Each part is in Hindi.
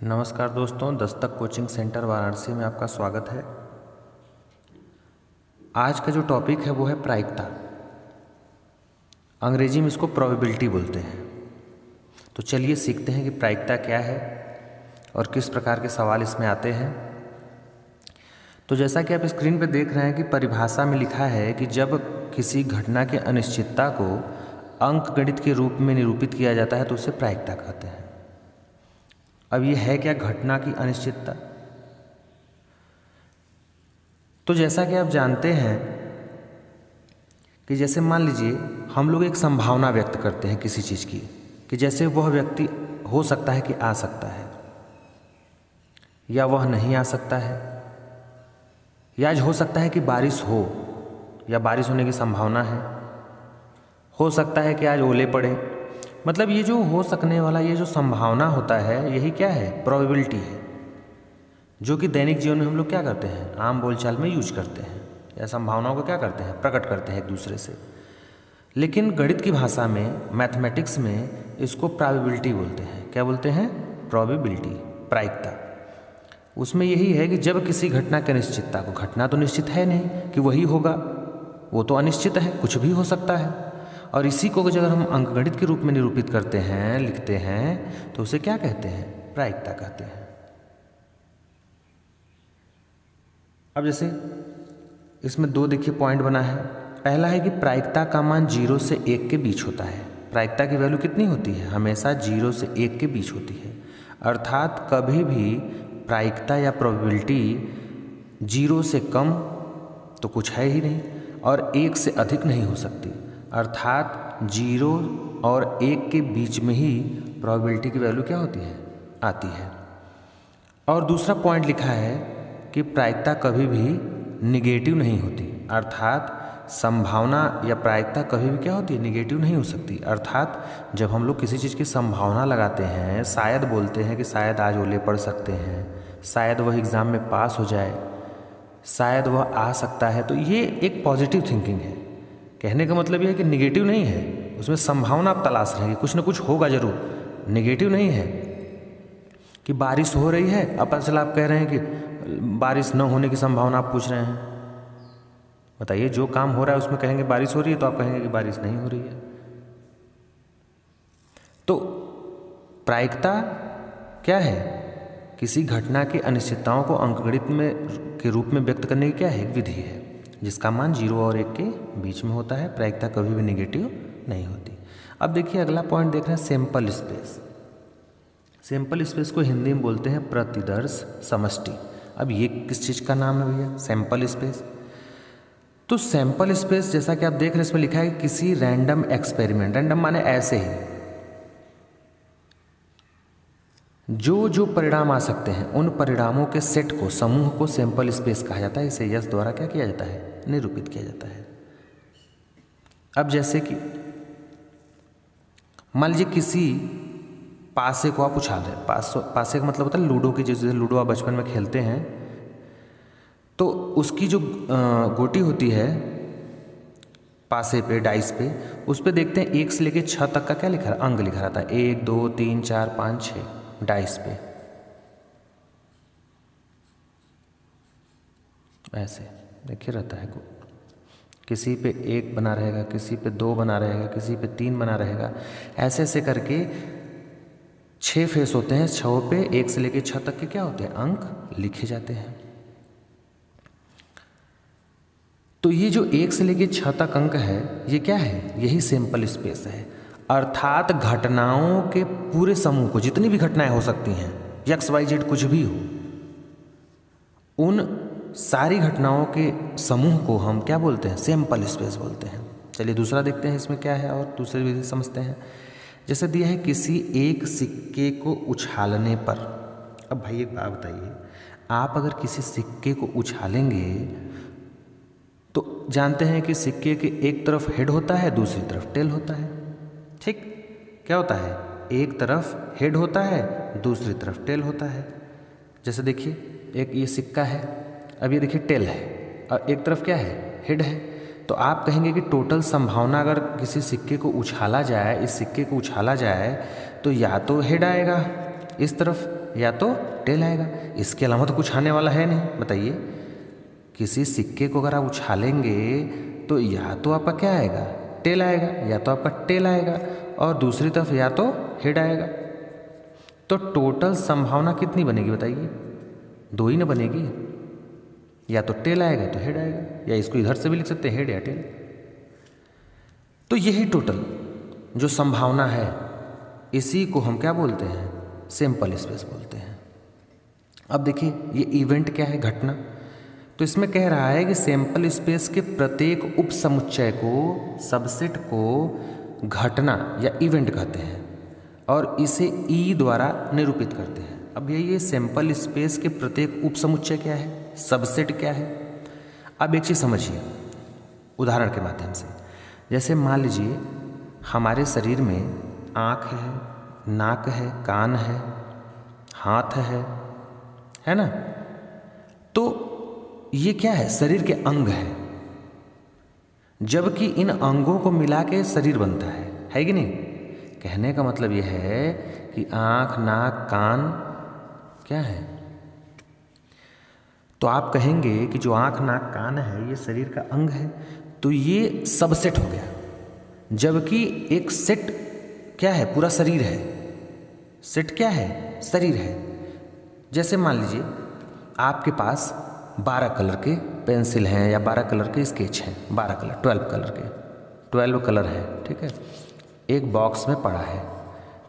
नमस्कार दोस्तों, दस्तक कोचिंग सेंटर वाराणसी में आपका स्वागत है। आज का जो टॉपिक है वो है प्रायिकता। अंग्रेजी में इसको प्रोबेबिलिटी बोलते हैं। तो चलिए सीखते हैं कि प्रायिकता क्या है और किस प्रकार के सवाल इसमें आते हैं। तो जैसा कि आप स्क्रीन पर देख रहे हैं कि परिभाषा में लिखा है कि जब किसी घटना की अनिश्चितता को अंकगणित के रूप में निरूपित किया जाता है तो उसे प्रायिकता कहते हैं। अब ये है क्या घटना की अनिश्चितता? तो जैसा कि आप जानते हैं कि जैसे मान लीजिए हम लोग एक संभावना व्यक्त करते हैं किसी चीज़ की, कि जैसे वह व्यक्ति हो सकता है कि आ सकता है, या वह नहीं आ सकता है, या आज हो सकता है कि बारिश हो या बारिश होने की संभावना है, हो सकता है कि आज ओले पड़े। मतलब ये जो हो सकने वाला ये जो संभावना होता है यही क्या है? प्रोबेबिलिटी है, जो कि दैनिक जीवन में हम लोग क्या करते हैं, आम बोलचाल में यूज करते हैं, या संभावनाओं को क्या करते हैं, प्रकट करते हैं एक दूसरे से। लेकिन गणित की भाषा में, मैथमेटिक्स में इसको प्रोबेबिलिटी बोलते हैं। क्या बोलते हैं? प्रोबेबिलिटी, प्रायिकता। उसमें यही है कि जब किसी घटना की अनिश्चितता को, घटना तो निश्चित है नहीं कि वही होगा, वो तो अनिश्चित है, कुछ भी हो सकता है, और इसी को अगर हम अंकगणित के रूप में निरूपित करते हैं, लिखते हैं, तो उसे क्या कहते हैं? प्रायिकता कहते हैं। अब जैसे इसमें दो देखिए पॉइंट बना है। पहला है कि प्रायिकता का मान 0 से 1 के बीच होता है। प्रायिकता की वैल्यू कितनी होती है? हमेशा 0 से 1 के बीच होती है। अर्थात कभी भी प्रायिकता या प्रोबेबिलिटी 0 से कम तो कुछ है ही नहीं, और 1 से अधिक नहीं हो सकती। अर्थात 0 और 1 के बीच में ही प्रोबेबिलिटी की वैल्यू क्या होती है? आती है। और दूसरा पॉइंट लिखा है कि प्रायिकता कभी भी निगेटिव नहीं होती। अर्थात संभावना या प्रायिकता कभी भी क्या होती है? निगेटिव नहीं हो सकती। अर्थात जब हम लोग किसी चीज़ की संभावना लगाते हैं, शायद बोलते हैं कि शायद आज ओले पड़ सकते हैं, शायद वह एग्ज़ाम में पास हो जाए, शायद वह आ सकता है, तो ये एक पॉजिटिव थिंकिंग है। कहने का मतलब यह है कि निगेटिव नहीं है, उसमें संभावना आप तलाश रहे हैं कि कुछ ना कुछ होगा जरूर। निगेटिव नहीं है कि बारिश हो रही है, अब पता चला आप कह रहे हैं कि बारिश न होने की संभावना आप पूछ रहे हैं। बताइए, जो काम हो रहा है उसमें कहेंगे बारिश हो रही है तो आप कहेंगे कि बारिश नहीं हो रही है। तो प्रायिकता क्या है? किसी घटना की अनिश्चितताओं को अंकगणित में के रूप में व्यक्त करने की क्या है? एक विधि है जिसका मान 0 और 1 के बीच में होता है। प्रायिकता कभी भी नेगेटिव नहीं होती। अब देखिए अगला पॉइंट देख रहे हैं, सैंपल स्पेस। सैंपल स्पेस को हिंदी में बोलते हैं प्रतिदर्श समष्टि। अब ये किस चीज़ का नाम है भैया? Sample space. तो सैंपल स्पेस जैसा कि आप देख रहे हैं इसमें लिखा है कि किसी रैंडम एक्सपेरिमेंट, रैंडम माने ऐसे ही, जो परिणाम आ सकते हैं उन परिणामों के सेट को, समूह को सैंपल स्पेस कहा जाता है। इसे यस द्वारा क्या किया जाता है? निरूपित किया जाता है। अब जैसे कि मान लीजिए किसी पासे को आप उछाल रहे हैं। पासे का मतलब होता है लूडो की, जैसे लूडो आप बचपन में खेलते हैं, तो उसकी जो गोटी होती है पासे पे, डाइस पे, उस पे देखते हैं 1 से लेके 6 तक का क्या लिखा है? अंक लिखा रहता है। 1 2 3 4 5 6 डाइस पे ऐसे देखिए रहता है। किसी पे 1 बना रहेगा, किसी पे 2 बना रहेगा, किसी पे 3 बना रहेगा, ऐसे ऐसे करके 6 फेस होते हैं। 6 पे 1 से लेके 6 तक के क्या होते हैं? अंक लिखे जाते हैं। तो ये जो 1 से लेके 6 तक अंक है, ये क्या है? यही सैंपल स्पेस है। अर्थात घटनाओं के पूरे समूह को, जितनी भी घटनाएं हो सकती हैं, XYZ कुछ भी हो, उन सारी घटनाओं के समूह को हम क्या बोलते हैं? सैंपल स्पेस बोलते हैं। चलिए दूसरा देखते हैं इसमें क्या है और दूसरी विधि समझते हैं। जैसे दिया है किसी एक सिक्के को उछालने पर। अब भाई एक बात बताइए, आप अगर किसी सिक्के को उछालेंगे तो जानते हैं कि सिक्के के एक तरफ हेड होता है, दूसरी तरफ टेल होता है। ठीक, क्या होता है? एक तरफ हेड होता है, दूसरी तरफ टेल होता है। जैसे देखिए एक ये सिक्का है, अब ये देखिए टेल है, और एक तरफ क्या है? हेड है। तो आप कहेंगे कि टोटल संभावना अगर किसी सिक्के को उछाला जाए, इस सिक्के को उछाला जाए, तो या तो हेड आएगा इस तरफ या तो टेल आएगा। इसके अलावा तो कुछ आने वाला है नहीं। बताइए, किसी सिक्के को अगर आप उछालेंगे तो या तो आपका क्या आएगा, टेल आएगा, या तो आपका टेल आएगा, और दूसरी तरफ या तो हेड आएगा। तो टोटल संभावना कितनी बनेगी बताइए? 2 ही ना बनेगी, या तो टेल आएगा तो हेड आएगा, या इसको इधर से भी लिख सकते हैं, हेड या टेल। तो यही टोटल जो संभावना है, इसी को हम क्या बोलते हैं? सैंपल स्पेस बोलते हैं। अब देखिए, ये इवेंट क्या है? घटना। तो इसमें कह रहा है कि सैंपल स्पेस के प्रत्येक उप समुच्चय को, सबसेट को घटना या इवेंट कहते हैं, और इसे ई द्वारा निरूपित करते हैं। अब ये सैंपल स्पेस के प्रत्येक उप समुच्चय क्या है, सबसेट क्या है? अब एक चीज़ समझिए उदाहरण के माध्यम से। जैसे मान लीजिए हमारे शरीर में आँख है, नाक है, कान है, हाथ है ना? तो ये क्या है? शरीर के अंग है, जबकि इन अंगों को मिला के शरीर बनता है कि नहीं? कहने का मतलब ये है कि आँख, नाक, कान क्या है? तो आप कहेंगे कि जो आँख, नाक, कान है ये शरीर का अंग है, तो ये सबसेट हो गया, जबकि एक सेट क्या है? पूरा शरीर है। सेट क्या है? शरीर है। जैसे मान लीजिए आपके पास 12 कलर के पेंसिल हैं या 12 कलर के स्केच हैं, 12 कलर, 12 कलर के, 12 कलर है, ठीक है, एक बॉक्स में पड़ा है।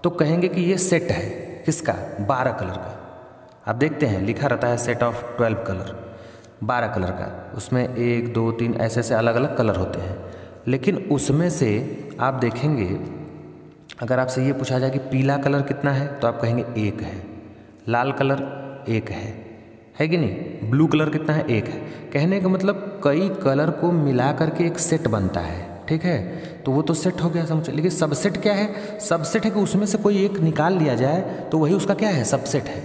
तो कहेंगे कि ये सेट है, किसका? 12 कलर का। आप देखते हैं लिखा रहता है सेट ऑफ 12 कलर, 12 कलर का। उसमें 1, 2, 3 ऐसे ऐसे अलग अलग कलर होते हैं। लेकिन उसमें से आप देखेंगे, अगर आपसे ये पूछा जाए कि पीला कलर कितना है, तो आप कहेंगे 1 है। लाल कलर 1 है कि नहीं? ब्लू कलर कितना है? 1 है। कहने का मतलब कई कलर को मिला करके एक सेट बनता है, ठीक है? तो वो तो सेट हो गया समझो। लेकिन सबसेट क्या है? सबसेट है कि उसमें से कोई एक निकाल लिया जाए तो वही उसका क्या है? सबसेट है।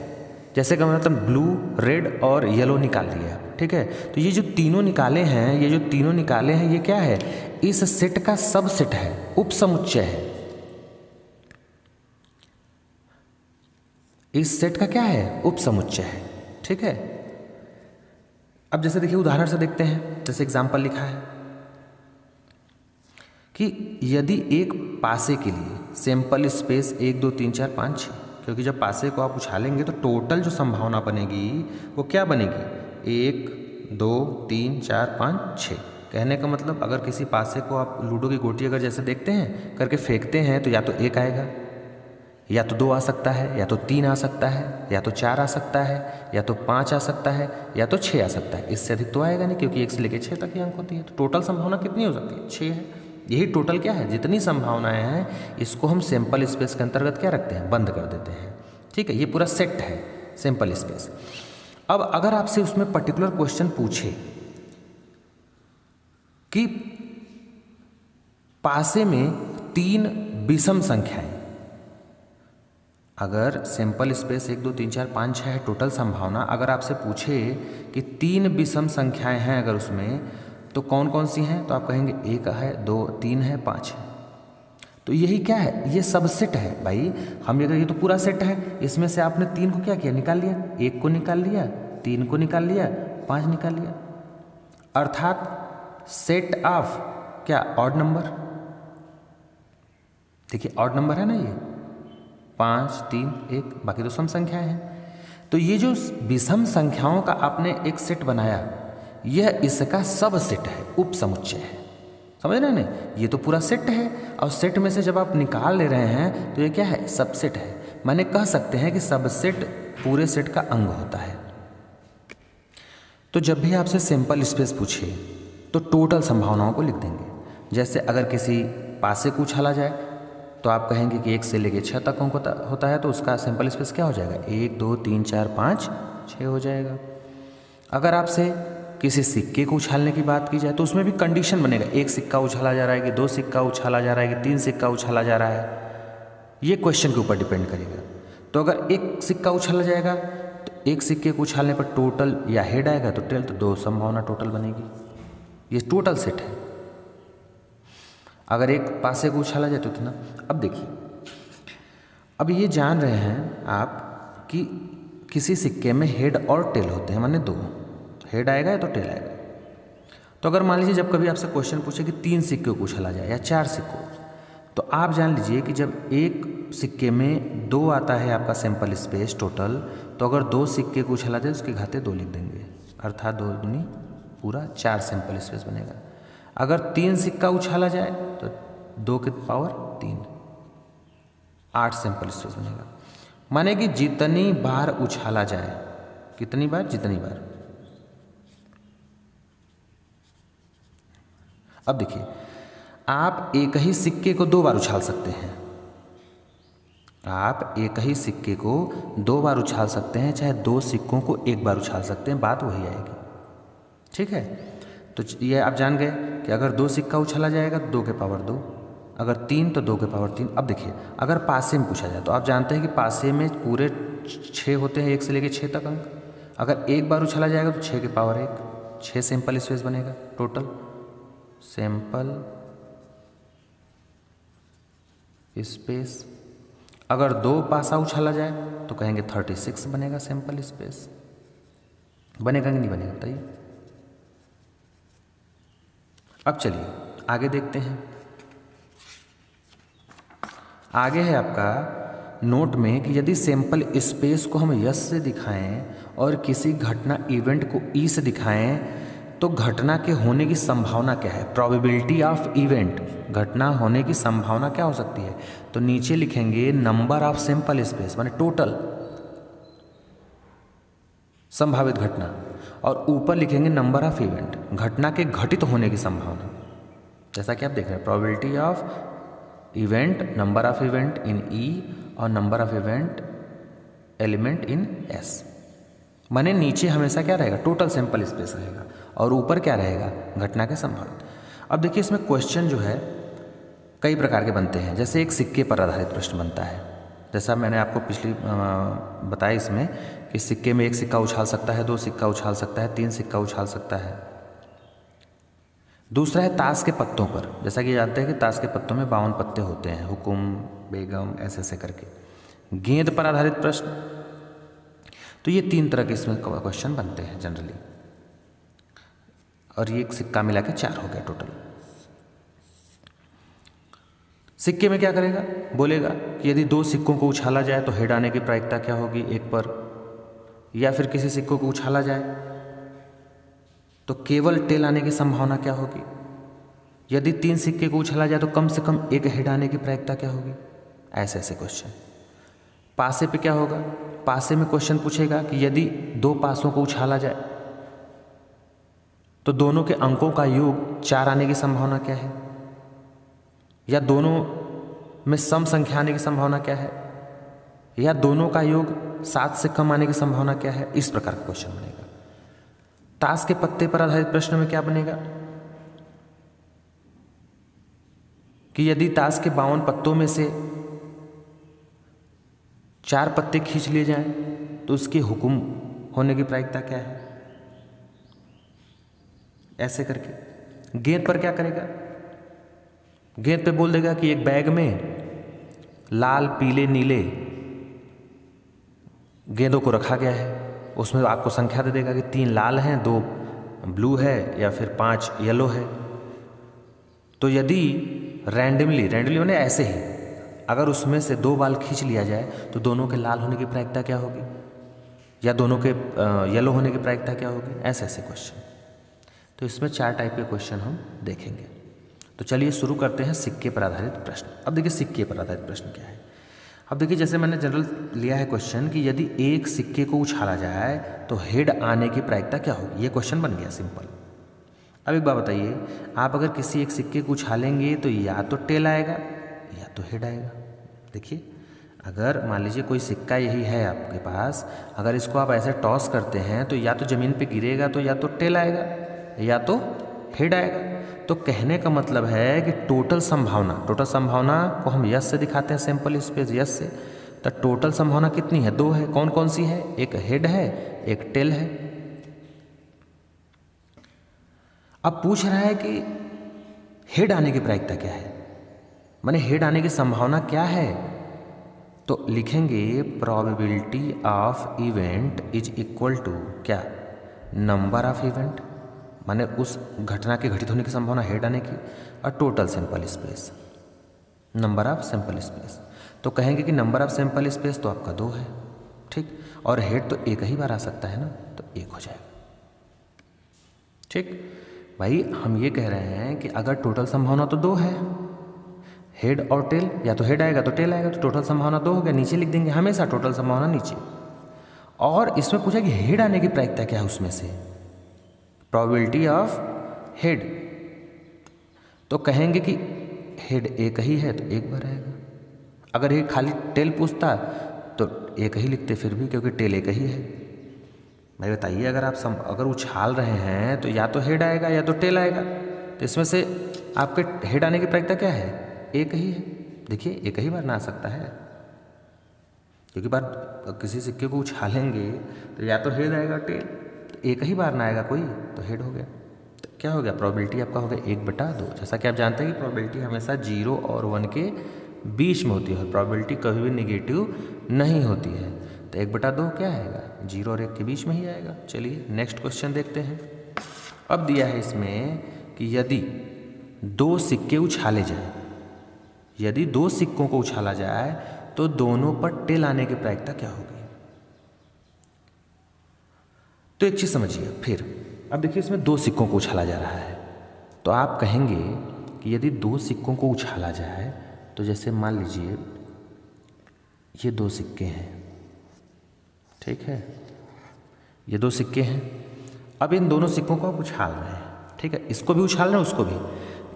जैसे कि मतलब ब्लू, रेड और येलो निकाल लिया, ठीक है? तो ये जो तीनों निकाले हैं, ये क्या है? इस सेट का सबसेट है, उप समुच्चय है। इस सेट का क्या है? उप समुच्चय है, ठीक है? अब जैसे देखिए उदाहरण से देखते हैं। जैसे एग्जाम्पल लिखा है कि यदि एक पासे के लिए सैंपल स्पेस 1, 2, 3, 4, 5, 6, क्योंकि जब पासे को आप उछालेंगे तो टोटल जो संभावना बनेगी वो क्या बनेगी? 1, 2, 3, 4, 5, 6। कहने का मतलब अगर किसी पासे को आप लूडो की गोटी अगर जैसे देखते हैं करके फेंकते हैं, तो या तो 1 आएगा, या तो 2 आ सकता है, या तो 3 आ सकता है, या तो 4 आ सकता है, या तो 5 आ सकता है, या तो 6 आ सकता है। इससे अधिक तो आएगा नहीं, क्योंकि 1 से लेकर 6 तक ही अंक होती है। तो टोटल संभावना कितनी हो सकती है? 6 है। यही टोटल क्या है? जितनी संभावनाएं हैं इसको हम सैंपल स्पेस के अंतर्गत क्या रखते हैं? बंद कर देते हैं, ठीक है? ये पूरा सेट है सैंपल स्पेस। अब अगर आपसे उसमें पर्टिकुलर क्वेश्चन पूछे कि पासे में 3 विषम संख्याएं, अगर सैंपल स्पेस 1, 2, 3, 4, 5, 6 है टोटल संभावना, अगर आपसे पूछे कि 3 विषम संख्याएं हैं अगर उसमें, तो कौन कौन सी हैं? तो आप कहेंगे 1 है, 2, 3 है, 5 है। तो यही क्या है? ये सबसेट है भाई। हम ये तो पूरा सेट है, इसमें से आपने 3 को क्या किया? निकाल लिया। 1 को निकाल लिया, 3 को निकाल लिया, 5 निकाल लिया, अर्थात सेट ऑफ क्या? Odd number. देखिए ऑड नंबर है ना ये, 5, 3, 1, बाकी तो सम संख्याएं हैं। तो ये जो विषम संख्याओं का आपने एक सेट बनाया, यह इसका सब सेट है, उप समुच्चय है। समझ रहे हैं ना? ये तो पूरा सेट है, और सेट में से जब आप निकाल ले रहे हैं तो ये क्या है? सबसेट है। माने कह सकते हैं कि सबसेट पूरे सेट का अंग होता है। तो जब भी आपसे सैंपल स्पेस पूछे तो टोटल संभावनाओं को लिख देंगे। जैसे अगर किसी पासे को उछाला जाए तो आप कहेंगे कि 1 से लेकर 6 तक अंक होता है, तो उसका सैंपल स्पेस क्या हो जाएगा? 1, 2, 3, 4, 5, 6 हो जाएगा। अगर आपसे किसी सिक्के को उछालने की बात की जाए तो उसमें भी कंडीशन बनेगा। 1 सिक्का उछाला जा रहा है कि 2 सिक्का उछाला जा रहा है कि 3 सिक्का उछाला जा रहा है, ये क्वेश्चन के ऊपर डिपेंड करेगा। तो अगर 1 सिक्का उछाला जाएगा तो 1 सिक्के को उछालने पर टोटल या हेड आएगा, तो टेल, तो 2 संभावना टोटल बनेगी। ये टोटल सेट है। अगर 1 पासे को उछाला जाए तो इतना। अब देखिए, अब ये जान रहे हैं आप कि किसी सिक्के में हेड और टेल होते हैं, माने दो, हेड आएगा या तो टेल आएगा। तो अगर मान लीजिए जब कभी आपसे क्वेश्चन पूछे कि 3 सिक्कों को उछाला जाए या 4 सिक्कों, तो आप जान लीजिए कि जब एक सिक्के में 2 आता है आपका सैंपल स्पेस टोटल, तो अगर 2 सिक्के को उछाला जाए उसके घाते 2 लिख देंगे, अर्थात 2 दूनी पूरा 4 सैंपल स्पेस बनेगा। अगर 3 सिक्का उछाला जाए तो 2 की पावर 3, 8 सैंपल स्पेस बनेगा। माने कि जितनी बार उछाला जाए, कितनी बार, जितनी बार। अब देखिए, आप एक ही सिक्के को 2 बार उछाल सकते हैं, आप एक ही सिक्के को 2 बार उछाल सकते हैं, चाहे 2 सिक्कों को 1 बार उछाल सकते हैं, बात वही आएगी। ठीक है, तो ये आप जान गए कि अगर 2 सिक्का उछाला जाएगा तो 2 के पावर 2, अगर 3 तो 2 के पावर 3। अब देखिए, अगर पासे में पूछा जाए तो आप जानते हैं कि पासे में पूरे 6 होते हैं, 1 से लेकर 6 तक अंक। अगर 1 बार उछाला जाएगा तो 6 के पावर 1, 6 सैंपल स्पेस बनेगा टोटल सैंपल स्पेस। अगर 2 पासा उछाला जाए तो कहेंगे 36 बनेगा सैंपल स्पेस। बनेगा कि नहीं बनेगा बताइए। अब चलिए आगे देखते हैं। आगे है आपका नोट में कि यदि सैंपल स्पेस को हम यस से दिखाएं और किसी घटना इवेंट को ई से दिखाएं तो घटना के होने की संभावना क्या है, प्रोबेबिलिटी ऑफ इवेंट, घटना होने की संभावना क्या हो सकती है। तो नीचे लिखेंगे नंबर ऑफ सैंपल स्पेस, माने टोटल संभावित घटना, और ऊपर लिखेंगे नंबर ऑफ इवेंट, घटना के घटित होने की संभावना। जैसा कि आप देख रहे हैं, probability of event, number of event in E और number of event element in S. माने नीचे हमेशा क्या रहेगा, टोटल सैंपल स्पेस रहेगा, और ऊपर क्या रहेगा, घटना के संभावित। अब देखिए इसमें क्वेश्चन जो है कई प्रकार के बनते हैं। जैसे एक सिक्के पर आधारित प्रश्न बनता है, जैसा मैंने आपको पिछली बताया इसमें कि सिक्के में 1 सिक्का उछाल सकता है, 2 सिक्का उछाल सकता है, 3 सिक्का उछाल सकता है। दूसरा है ताश के पत्तों पर, जैसा कि जानते हैं कि ताश के पत्तों में 52 पत्ते होते हैं, हुकुम, बेगम, ऐसे करके। गेंद पर आधारित प्रश्न, तो ये 3 तरह के इसमें क्वेश्चन बनते हैं जनरली, और ये एक सिक्का मिला के 4 हो गया टोटल। सिक्के में क्या करेगा, बोलेगा कि यदि 2 सिक्कों को उछाला जाए तो हेड आने की प्रायिकता क्या होगी 1 पर, या फिर किसी सिक्कों को उछाला जाए तो केवल टेल आने की संभावना क्या होगी, यदि 3 सिक्के को उछाला जाए तो कम से कम 1 हेड आने की प्रायिकता क्या होगी, ऐसे ऐसे क्वेश्चन। पासे पे क्या होगा, पासे में क्वेश्चन पूछेगा कि यदि 2 पासों को उछाला जाए तो दोनों के अंकों का योग 4 आने की संभावना क्या है, या दोनों में सम संख्या आने की संभावना क्या है, या दोनों का योग 7 से कम आने की संभावना क्या है। इस प्रकार का क्वेश्चन बनेगा। ताश के पत्ते पर आधारित प्रश्न में क्या बनेगा कि यदि ताश के 52 पत्तों में से 4 पत्ते खींच लिए जाएं तो उसके हुकुम होने की प्रायिकता क्या है, ऐसे करके। गेंद पर क्या करेगा, गेंद पे बोल देगा कि एक बैग में लाल, पीले, नीले गेंदों को रखा गया है, उसमें आपको संख्या दे देगा कि 3 लाल हैं, 2 ब्लू है, या फिर 5 येलो है। तो यदि रैंडमली माने ऐसे ही अगर उसमें से 2 बाल खींच लिया जाए तो दोनों के लाल होने की प्रायिकता क्या होगी, या दोनों के येलो होने की प्रायिकता क्या होगी, ऐसे ऐसे क्वेश्चन। तो इसमें 4 टाइप के क्वेश्चन हम देखेंगे। तो चलिए शुरू करते हैं सिक्के पर आधारित प्रश्न। अब देखिए सिक्के पर आधारित प्रश्न क्या है। अब देखिए जैसे मैंने जनरल लिया है क्वेश्चन कि यदि 1 सिक्के को उछाला जाए तो हेड आने की प्रायिकता क्या होगी, ये क्वेश्चन बन गया सिंपल। अब एक बात बताइए, आप अगर किसी एक सिक्के को उछालेंगे तो या तो टेल आएगा या तो हेड आएगा। देखिए अगर मान लीजिए कोई सिक्का यही है आपके पास, अगर इसको आप ऐसे टॉस करते हैं तो या तो ज़मीन पे गिरेगा तो या तो टेल आएगा या तो हेड आएगा। तो कहने का मतलब है कि टोटल संभावना को हम यस से दिखाते हैं, सैंपल स्पेस यस से। तो टोटल संभावना कितनी है, 2 है। कौन कौन सी है, एक हेड है, एक टेल है। अब पूछ रहा है कि हेड आने की प्रायिकता क्या है, माने हेड आने की संभावना क्या है। तो लिखेंगे probability of event is equal to क्या, नंबर ऑफ इवेंट माने उस घटना के घटित होने की संभावना हेड आने की, और total sample space, number of sample space. तो कहेंगे कि नंबर ऑफ सैंपल स्पेस तो आपका 2 है, ठीक, और हेड तो एक ही बार आ सकता है ना, तो 1 हो जाएगा। ठीक भाई, हम ये कह रहे हैं कि अगर टोटल संभावना तो 2 है, हेड और टेल, या तो हेड आएगा तो टेल आएगा, तो टोटल संभावना 2 हो गया, नीचे लिख देंगे हमेशा टोटल संभावना नीचे। और इसमें पूछा कि हेड आने की प्रायिकता क्या है, उसमें से प्रोबेबिलिटी ऑफ हेड, तो कहेंगे कि हेड एक ही है तो 1 बार आएगा। अगर ये खाली टेल पूछता तो 1 ही लिखते फिर भी, क्योंकि टेल एक ही है। भाई बताइए, अगर आप अगर उछाल रहे हैं तो या तो हेड आएगा या तो टेल आएगा, तो इसमें से आपके हेड आने की प्रायिकता क्या है, 1 ही है। देखिए 1 ही बार ना आ सकता है, क्योंकि बार किसी सिक्के को उछालेंगे तो या तो हेड आएगा टेल, तो 1 ही बार ना आएगा कोई, तो हेड हो गया। तो क्या हो गया, प्रोबेबिलिटी आपका हो गया 1/2। जैसा कि आप जानते हैं कि प्रोबेबिलिटी हमेशा 0 और 1 के बीच में होती है, और प्रोबेबिलिटी कभी भी नेगेटिव नहीं होती है। तो 1/2 क्या आएगा, 0 और 1 के बीच में ही आएगा। चलिए नेक्स्ट क्वेश्चन देखते हैं। अब दिया है इसमें कि यदि 2 सिक्के उछाले जाए, यदि 2 सिक्कों को उछाला जाए तो दोनों पर टेल आने की प्रायिकता क्या होगी। तो एक चीज समझिए फिर, अब देखिए इसमें 2 सिक्कों को उछाला जा रहा है, तो आप कहेंगे कि यदि 2 सिक्कों को उछाला जाए, तो जैसे मान लीजिए ये 2 सिक्के हैं, ठीक है, ये 2 सिक्के हैं। अब इन दोनों सिक्कों को आप उछाल रहे हैं, ठीक है, इसको भी उछाल रहे हैं उसको भी,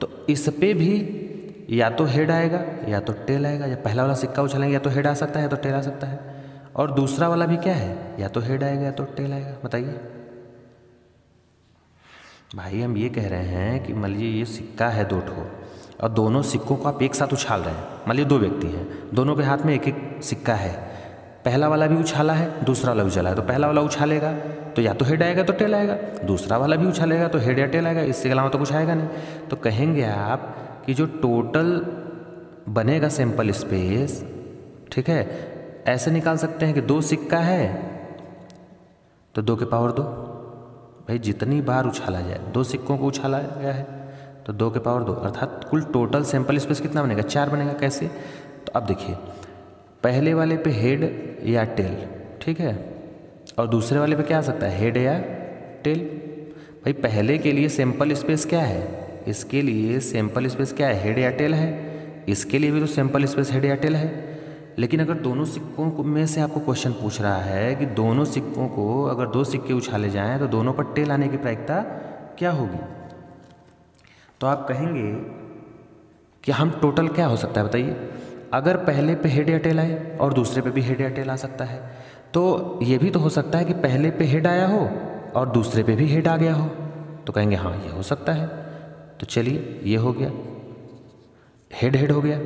तो इस पे भी या तो हेड आएगा या तो टेल आएगा। या पहला वाला सिक्का उछालेंगे या तो हेड आ सकता है या तो टेल आ सकता है, और दूसरा वाला भी क्या है, या तो हेड आएगा या तो टेल आएगा। बताइए भाई, हम ये कह रहे हैं कि मान लीजिए ये सिक्का है 2 ठो, और दोनों सिक्कों को आप एक साथ उछाल रहे हैं। मान लीजिए 2 व्यक्ति हैं, दोनों के हाथ में एक एक सिक्का है, पहला वाला भी उछाला है दूसरा वाला भी उछाला है, तो पहला वाला उछालेगा तो या तो हेड आएगा तो टेल आएगा, दूसरा वाला भी उछालेगा तो हेड या टेल आएगा, इसके अलावा तो कुछ आएगा नहीं। तो कहेंगे आप कि जो टोटल बनेगा सैंपल स्पेस, ठीक है, ऐसे निकाल सकते हैं कि 2 सिक्का है तो 2 के पावर 2। भाई जितनी बार उछाला जाए, 2 सिक्कों को उछाला गया है तो 2 के पावर 2, अर्थात कुल टोटल सैंपल स्पेस कितना बनेगा, 4 बनेगा। कैसे, तो अब देखिए पहले वाले पे हेड या टेल, ठीक है, और दूसरे वाले पे क्या आ सकता है, हेड या टेल। भाई पहले के लिए सैंपल स्पेस क्या है, इसके लिए सैंपल स्पेस क्या है, हेड या टेल है, इसके लिए भी तो सैंपल स्पेस हेड या टेल है। लेकिन अगर दोनों सिक्कों में से आपको क्वेश्चन पूछ रहा है कि दोनों सिक्कों को अगर 2 सिक्के उछाले जाएं तो दोनों पर टेल आने की प्रायिकता क्या होगी, तो आप कहेंगे कि हम टोटल क्या हो सकता है बताइए। अगर पहले पे हेड या टेल आए और दूसरे पे भी हेड या टेल आ सकता है, तो ये भी तो हो सकता है कि पहले पे हेड आया हो और दूसरे पे भी हेड आ गया हो, तो कहेंगे हाँ ये हो सकता है। तो चलिए ये हो गया, हेड हेड हो गया,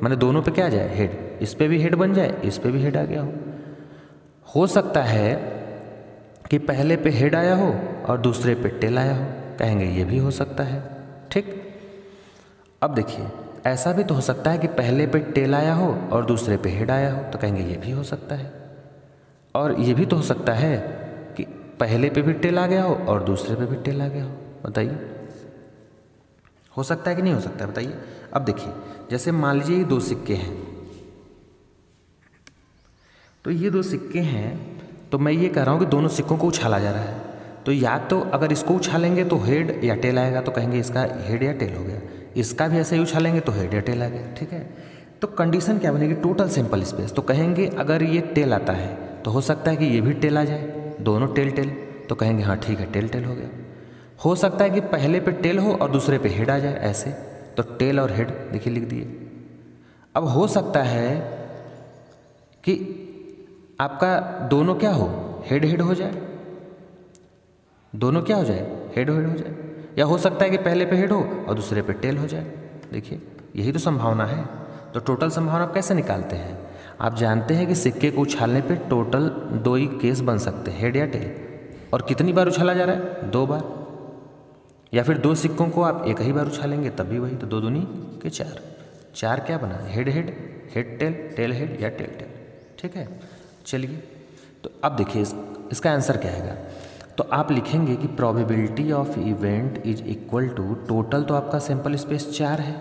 माने दोनों पे क्या आ जाए, हेड, इस पे भी हेड बन जाए, इस पे भी हेड आ गया हो सकता है कि पहले पे हेड आया हो और दूसरे पे टेल आया हो, कहेंगे ये भी हो सकता है। ठीक, अब देखिए ऐसा भी तो हो सकता है कि पहले पे टेल आया हो और दूसरे पे हेड आया हो, तो कहेंगे ये भी हो सकता है। और ये भी तो हो सकता है कि पहले पे भी टेल आ गया हो और दूसरे पे भी टेल आ गया हो। बताइए हो सकता है कि नहीं हो सकता है, बताइए। अब देखिए जैसे मान लीजिए ये 2 सिक्के हैं, तो ये 2 सिक्के हैं, तो मैं ये कह रहा हूँ कि दोनों सिक्कों को उछाला जा रहा है, तो या तो अगर इसको उछालेंगे तो हेड या टेल आएगा, तो कहेंगे इसका हेड या टेल हो गया, इसका भी ऐसे ही उछालेंगे तो हेड या टेल आ गया। ठीक है, तो कंडीशन क्या बनेगी, टोटल सैंपल स्पेस। तो कहेंगे अगर ये टेल आता है तो हो सकता है कि ये भी टेल आ जाए, दोनों टेल टेल, तो कहेंगे हाँ ठीक है टेल टेल हो गया। हो सकता है कि पहले पे टेल हो और दूसरे पे हेड आ जाए ऐसे, तो टेल और हेड देखिए लिख दिए। अब हो सकता है कि आपका दोनों क्या हो, हेड हेड हो जाए, दोनों क्या हो जाए, हेड हेड हो जाए, या हो सकता है कि पहले पे हेड हो और दूसरे पे टेल हो जाए। देखिए यही तो संभावना है। तो टोटल संभावना आप कैसे निकालते हैं, आप जानते हैं कि सिक्के को उछालने पे टोटल 2 ही केस बन सकते हैं, हेड या टेल, और कितनी बार उछाला जा रहा है, 2 बार, या फिर 2 सिक्कों को आप एक ही बार उछालेंगे तब भी वही, तो 2 दूनी के 4, 4 क्या बना, head head head tail, tail head या टेल टेल। ठीक है, चलिए तो अब देखिए इसका आंसर क्या आएगा। तो आप लिखेंगे कि probability of event is equal to, total तो आपका सैंपल स्पेस 4 है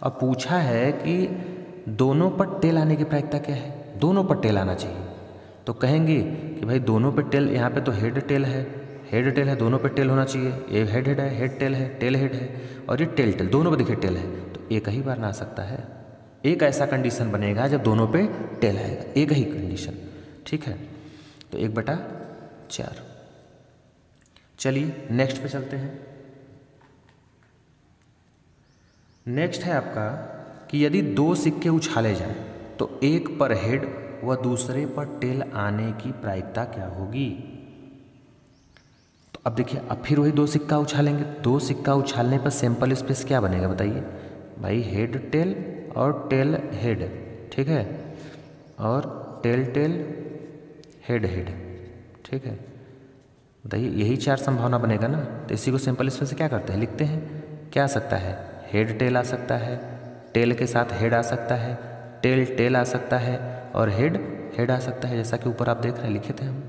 और पूछा है कि दोनों पर टेल आने की प्रायिकता क्या है, दोनों पर टेल आना चाहिए। तो कहेंगे कि भाई दोनों पर टेल, यहाँ पे तो हेड टेल है, हेड टेल है, दोनों पे टेल होना चाहिए। ये हेड हेड है, हेड टेल है, टेल हेड है, और ये टेल टेल, दोनों पे देखिए टेल है, तो एक ही बार ना आ सकता है। एक ऐसा कंडीशन बनेगा जब दोनों पे टेल आएगा, एक ही कंडीशन। ठीक है, तो 1/4। चलिए नेक्स्ट पे चलते हैं। नेक्स्ट है आपका कि यदि 2 सिक्के उछाले जाएं तो एक पर हेड व दूसरे पर टेल आने की प्रायिकता क्या होगी। तो अब देखिए, अब फिर वही 2 सिक्का उछालेंगे। 2 सिक्का उछालने पर सैंपल स्पेस क्या बनेगा बताइए भाई, हेड टेल और टेल हेड। ठीक है, और टेल टेल हेड हेड। ठीक है, बताइए यही 4 संभावना बनेगा ना। तो इसी को सैंपल स्पेस से क्या करते हैं, लिखते हैं। क्या आ सकता है, हेड टेल आ सकता है, टेल के साथ हेड आ सकता है, टेल टेल आ सकता है, और हेड हेड आ सकता है, जैसा कि ऊपर आप देख रहे हैं लिखे थे हम।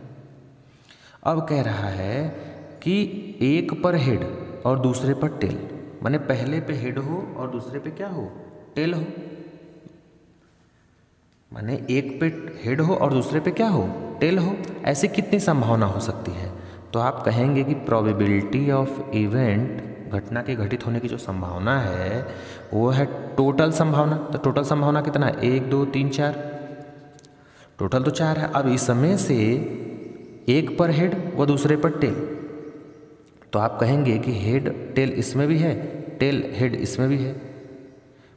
अब कह रहा है कि एक पर हेड और दूसरे पर टेल, माने पहले पे हेड हो और दूसरे पे क्या हो, टेल हो। माने एक पे हेड हो और दूसरे पे क्या हो, टेल हो। ऐसे कितनी संभावना हो सकती है। तो आप कहेंगे कि प्रोबेबिलिटी ऑफ इवेंट, घटना के घटित होने की जो संभावना है वो है टोटल संभावना। तो टोटल संभावना कितना है, 1 2 3 4, टोटल तो 4 है। अब इसमें से एक पर हेड व दूसरे पर टेल, तो आप कहेंगे कि हेड टेल इसमें भी है, टेल हेड इसमें भी है।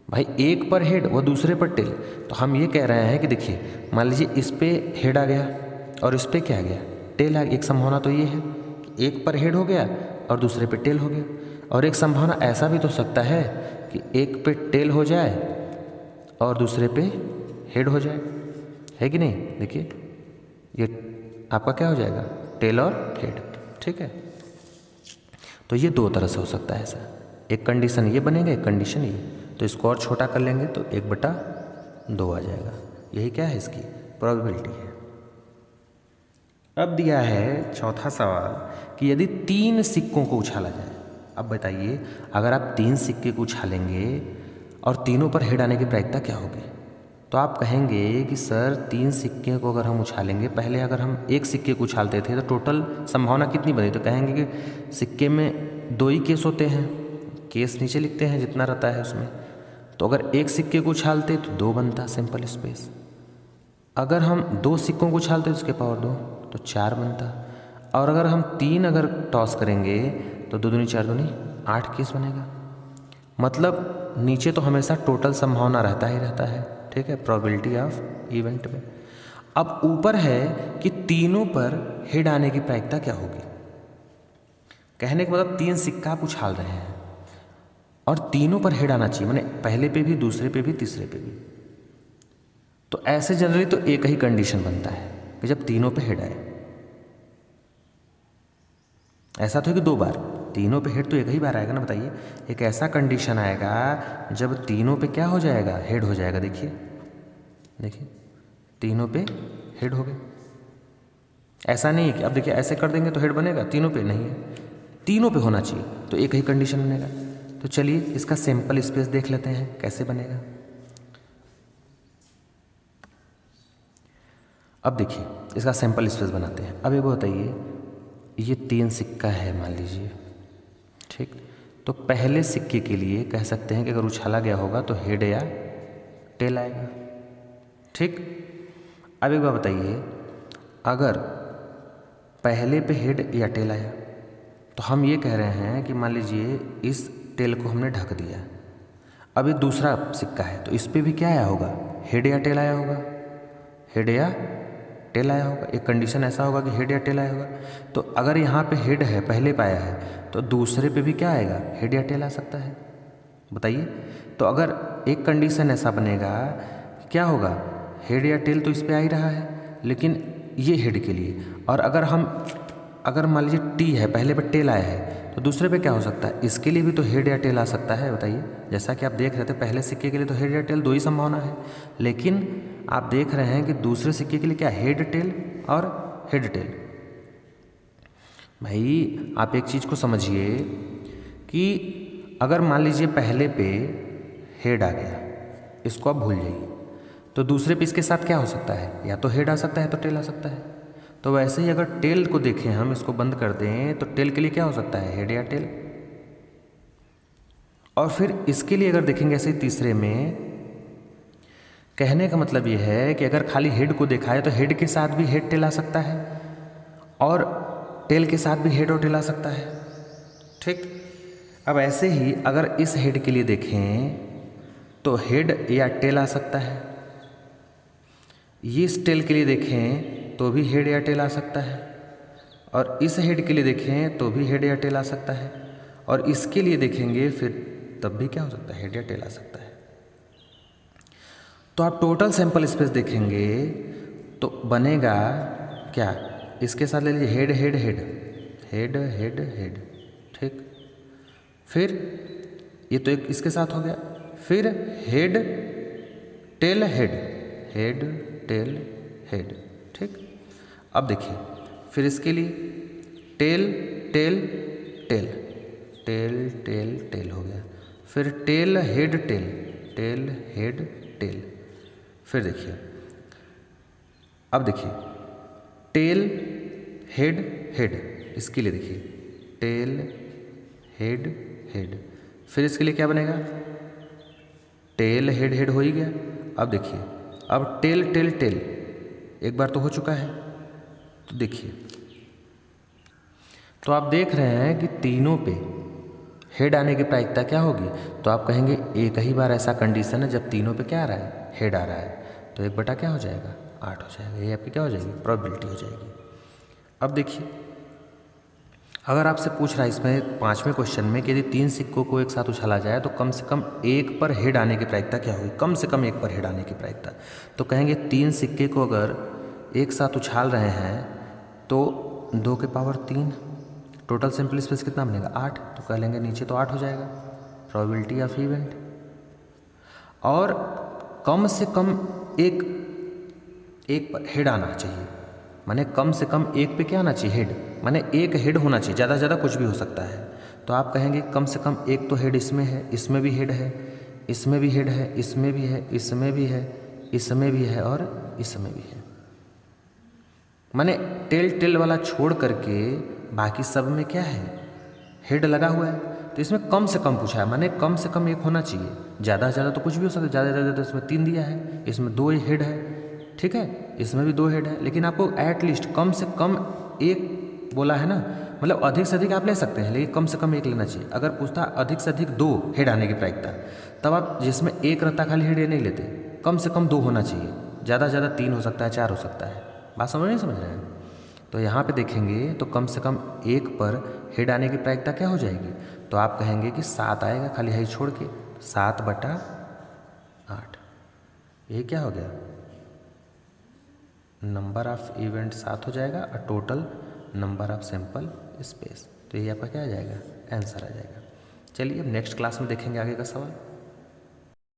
भाई एक पर हेड व दूसरे पर टेल, तो हम ये कह रहे हैं कि देखिए मान लीजिए इस पे हेड आ गया और इस पे क्या आ गया, टेल आ गया। एक संभावना तो ये है कि एक पर हेड हो गया और दूसरे पे टेल हो गया। और एक संभावना ऐसा भी तो सकता है कि एक पे टेल हो जाए और दूसरे पे हेड हो जाए, है कि नहीं। देखिए ये आपका क्या हो जाएगा, टेल और हेड। ठीक है, तो ये 2 तरह से हो सकता है ऐसा। एक कंडीशन ये बनेगा, एक कंडीशन ये। तो इसको और छोटा कर लेंगे तो 1/2 आ जाएगा। यही क्या है, इसकी प्रोबेबिलिटी है। अब दिया है चौथा सवाल कि यदि 3 सिक्कों को उछाला जाए। अब बताइए अगर आप 3 सिक्के को उछालेंगे और तीनों पर हेड आने की प्रायिकता क्या होगी। तो आप कहेंगे कि सर 3 सिक्के को अगर हम उछालेंगे, पहले अगर हम एक सिक्के को उछालते थे तो टोटल संभावना कितनी बनी। तो कहेंगे कि सिक्के में 2 ही केस होते हैं, केस नीचे लिखते हैं जितना रहता है उसमें। तो अगर एक सिक्के को उछालते तो 2 बनता सैंपल स्पेस। अगर हम 2 सिक्कों को उछालते तो उसके पावर 2 तो 4 बनता। और अगर हम 3 अगर टॉस करेंगे तो 2 दूनी 4 दूनी 8 केस बनेगा। मतलब नीचे तो हमेशा टोटल संभावना रहता ही रहता है। ठीक है, प्रोबेबिलिटी ऑफ इवेंट में। अब ऊपर है कि तीनों पर हेड आने की प्रायिकता क्या होगी। कहने का मतलब 3 सिक्का आप उछाल रहे हैं और तीनों पर हेड आना चाहिए, माने पहले पे भी, दूसरे पे भी, तीसरे पे भी। तो ऐसे जनरली तो एक ही कंडीशन बनता है कि जब तीनों पे हेड आए। ऐसा तो है कि 2 बार, तीनों पे हेड तो एक ही बार आएगा ना। बताइए एक ऐसा कंडीशन आएगा जब तीनों पे क्या हो जाएगा, हेड हो जाएगा। देखिए देखिए तीनों पे हेड हो गए। ऐसा नहीं है कि अब देखिए ऐसे कर देंगे तो हेड बनेगा, तीनों पे नहीं है, तीनों पे होना चाहिए तो एक ही कंडीशन बनेगा। तो चलिए इसका सैंपल स्पेस देख लेते हैं कैसे बनेगा। अब देखिए इसका सैंपल स्पेस बनाते हैं। अब ये बताइए ये 3 सिक्का है मान लीजिए, ठीक। तो पहले सिक्के के लिए कह सकते हैं कि अगर उछाला गया होगा तो हेड या टेल आएगा, ठीक। अब एक बार बताइए अगर पहले पे हेड या टेल आया तो हम ये कह रहे हैं कि मान लीजिए इस टेल को हमने ढक दिया। अब ये दूसरा सिक्का है तो इस पे भी क्या आया होगा, हेड या टेल आया होगा, हेड या टेल आया होगा। एक कंडीशन ऐसा होगा कि हेड या टेल आया होगा। तो अगर यहाँ पे हेड है, पहले पे आया है, तो दूसरे पे भी क्या आएगा, हेड या टेल आ सकता है। बताइए तो अगर एक कंडीशन ऐसा बनेगा क्या होगा, हेड या टेल तो इस पे आ ही रहा है लेकिन ये हेड के लिए। और अगर मान लीजिए टी है, पहले पे टेल आया है तो दूसरे पे क्या हो सकता है, इसके लिए भी तो हेड या टेल आ सकता है। बताइए, जैसा कि आप देख रहे थे पहले सिक्के के लिए तो हेड या टेल दो ही संभावना है, लेकिन आप देख रहे हैं कि दूसरे सिक्के के लिए क्या, हेड टेल और हेड टेल। भाई आप एक चीज़ को समझिए कि अगर मान लीजिए पहले पे हेड आ गया, इसको आप भूल जाइए, तो दूसरे पे इसके साथ क्या हो सकता है, या तो हेड आ सकता है तो टेल आ सकता है। तो वैसे ही अगर टेल को देखें हम, इसको बंद कर दें, तो टेल के लिए क्या हो सकता है, हेड या टेल। और फिर इसके लिए अगर देखेंगे ऐसे तीसरे में, कहने का मतलब ये है कि अगर खाली हेड को देखा है तो हेड के साथ भी हेड टेल आ सकता है और टेल के साथ भी हेड और टेल आ सकता है। ठीक, अब ऐसे ही अगर इस हेड के लिए देखें तो हेड या टेल आ सकता है, ये इस टेल के लिए देखें तो भी हेड या टेल आ सकता है, और इस हेड के लिए देखें तो भी हेड या टेल आ सकता है, और इसके लिए देखेंगे फिर तब भी क्या हो सकता है, हेड या टेल आ सकता है। तो आप टोटल सैंपल स्पेस देखेंगे तो बनेगा क्या, इसके साथ ले लीजिए head head head head head head, ठीक। फिर ये तो एक इसके साथ हो गया, फिर head tail head, head tail head, ठीक। अब देखिए फिर इसके लिए tail tail tail tail tail tail हो गया, फिर tail head tail, tail head tail. फिर देखिए, अब देखिए टेल हेड हेड, इसके लिए देखिए टेल हेड हेड, फिर इसके लिए क्या बनेगा, टेल हेड हेड हो ही गया। अब देखिए, अब टेल टेल टेल एक बार तो हो चुका है, तो देखिए, तो आप देख रहे हैं कि तीनों पे हेड आने की प्रायिकता क्या होगी, तो आप कहेंगे एक ही बार ऐसा कंडीशन है जब तीनों पे क्या आ रहा है, हेड आ रहा है, तो 1 बटा क्या हो जाएगा, 8 हो जाएगा। ये आपकी क्या हो जाएगी, प्रोबेबिलिटी हो जाएगी। अब देखिए, अगर आपसे पूछ रहा है इसमें 5वें क्वेश्चन में कि यदि 3 सिक्कों को एक साथ उछाला जाए तो कम से कम एक पर हेड आने की प्रायिकता क्या होगी, कम से कम एक पर हेड आने की प्रायिकता, तो कहेंगे 3 सिक्के को अगर एक साथ उछाल रहे हैं तो 2 के पावर 3, टोटल सैंपल स्पेस कितना बनेगा, 8, तो कह लेंगे नीचे तो 8 हो जाएगा, प्रोबेबिलिटी ऑफ इवेंट। और कम से कम एक पर हेड आना चाहिए, माने कम से कम एक पे क्या आना चाहिए, हेड, माने एक हेड होना चाहिए, ज़्यादा से ज़्यादा कुछ भी हो सकता है। तो आप कहेंगे कम से कम एक तो हेड इसमें है, इसमें भी हेड है, इसमें भी हेड है, इसमें भी है, इसमें भी है, इसमें भी है और इसमें भी है, माने टेल टेल वाला छोड़ करके बाकी सब में क्या है, हेड लगा हुआ है। तो इसमें कम से कम पूछा है, माने कम से कम एक होना चाहिए, ज़्यादा से ज़्यादा तो कुछ भी हो सकता है, ज़्यादा से ज़्यादा इसमें 3 दिया है, इसमें 2 हेड है, ठीक है, इसमें भी 2 हेड है, लेकिन आपको एटलीस्ट कम से कम एक बोला है ना, मतलब अधिक से अधिक आप ले सकते हैं, लेकिन कम से कम एक लेना चाहिए। अगर पूछता अधिक से अधिक 2 हेड आने की प्रायिकता, तब आप जिसमें एक रहता खाली हेड ये नहीं लेते, कम से कम 2 होना चाहिए, ज़्यादा से ज़्यादा 3 हो सकता है, 4 हो सकता है। बात समझ नहीं समझ रहे हैं? तो यहाँ पे देखेंगे तो कम से कम एक पर हेड आने की प्रायिकता क्या हो जाएगी, तो आप कहेंगे कि 7 आएगा, खाली है छोड़ के 7/8, ये क्या हो गया, नंबर ऑफ इवेंट 7 हो जाएगा और total number of sample space, तो ये आपका क्या आ जाएगा, आंसर आ जाएगा। चलिए अब नेक्स्ट क्लास में देखेंगे आगे का सवाल।